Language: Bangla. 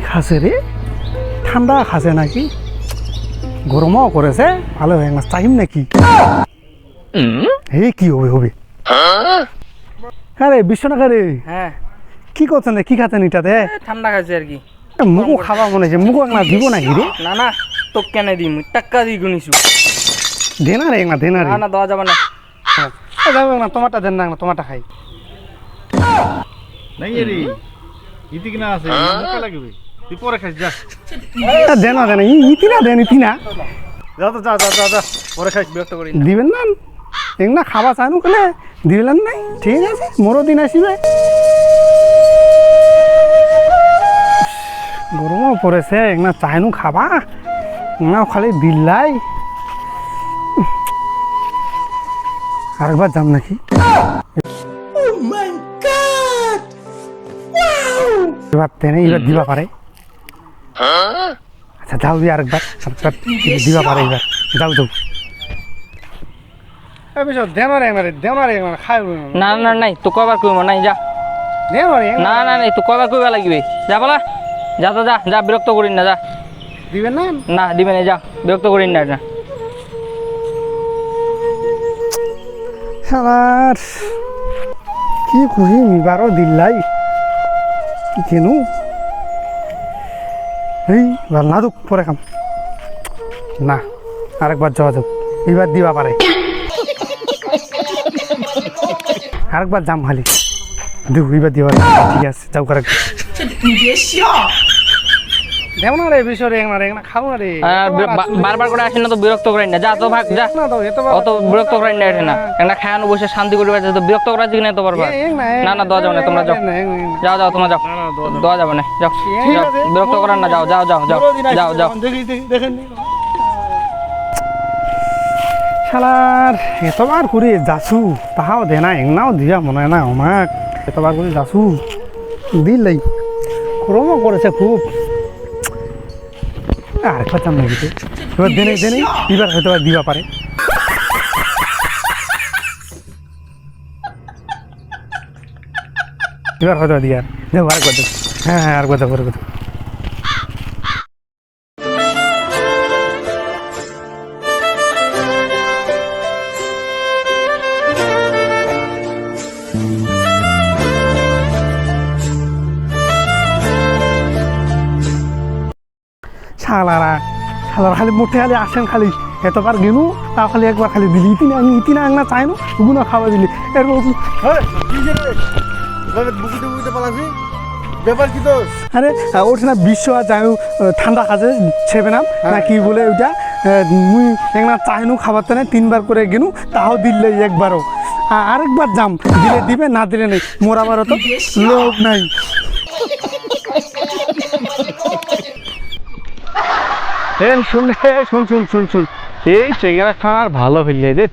খাসে রে, ঠান্ডা খাসে নাকি, গরমও করেছে, ভালো হয়ে গেছে টাইম নাকি। এই কি হবে হবে, আরে বিশ্বনাথ রে, হ্যাঁ কি করছেন রে, কি খাচ্ছেন এটাতে? ঠান্ডা খাইছে আর কি। মুখো খাবা মনে হচ্ছে, মুখো না দিব নাকি রে? না না তো কেন দিম, টাক্কা দি গুনিছু। দেনা রে না, দেনা রে না না দেওয়া যাবে না। যাবে না, তোমারটা দেন না, তোমারটা খাই। নাই রে ইতি কিনা আছে মুখে লাগবে তুই পরে খাস যা দেনা দেনা ইতিনা দেন ইতিনা যা তো যা যা যা যা পরে খাস বিরক্ত করি না। দিবেন না, এগুলা খাবা চাইনু কেলে দিলেন নাই, ঠিক আছে মোরও দিন আসিবে। গরমও পড়েছে, এগুলা চাইনু খাবা না, খালি দিল্লাই। আরেকবার যাম নাকি? এবার তেনে এবার দিবা পারে। আচ্ছা যাও দিয়ে আরেকবার দিবা পারে, এবার যাও যাও। না না নাই তো কবার কইব নাই, যা। না না নাই তো কবার কইবা লাগবে, যা বলা, যা তো যা যা, বিরক্ত করিন না, যা। দিবেন না? না দিবে না, যা, বিরক্ত করিন না, যা। সালার কি খুশি নিবারও দিল্লাই কেন এই ভাল না দুঃখ পরে খাম না, আরেকবার যাওয়া যাক, এইবার দিবা পারে। আরেকবার যাম খালি দেখ, এইবার দিবা ঠিক আছে, যাও করে দেব না রে, বিষয় রে না খাও না রে, বারবার করে আসেন না তো বিরক্ত করেন না, যা তো ভাগ যা। অত বিরক্ত করেন না, এটা না একটা খায়ানো বসে শান্তি করে তো বিরক্ত করা জিনিস তো পারবা না। না দেওয়া যাবে না, তোমরা যাও যাও যাও, তোমরা যাও, দেওয়া যাবে না, যাও যাও, বিরক্ত করেন না, যাও যাও যাও যাও যাও যাও। দেখেন শালার এতবার করে যাসু তাহাও দে না, এংনাও দিয়া মনে হয় না আমাক, এতবার করে যাসু দিলাই, গরমও করেছে খুব। আরেকবার চাম নাকি এবার দেনে দেনে, এবার হয়তো দিবা পারে। এবার হয়তো দিয়া দেখো আরেকবার দেখ, হ্যাঁ হ্যাঁ আরেকবার দেখো আরেকবার। শালারা শালারা খালি মোটে খালি আসেন, খালি এতবার গেনু তাও খালি একবার খালি দিলি, ইতিনা আমি ইতিনা আংনা চাই না, ওগুলো খাওয়া দিলি এরপর ব্যাপার কি দোষ? আরে ওঠে না বিশ্ব আর যাই ঠান্ডা খাজে ছেবে নাম না কি বলে ওইটা, মুই একনা চাইনু খাবার তো নাই, 3বার করে গেনু তাও দিলে একবারও, আরেকবার যাম দিলে দিবে, না দিলে নেই, মোরাবারও তো লোক নাই। শুন শুন শুন শুন শুন, এই চেঙ্গা খাওয়ার ভালো হইলে রে।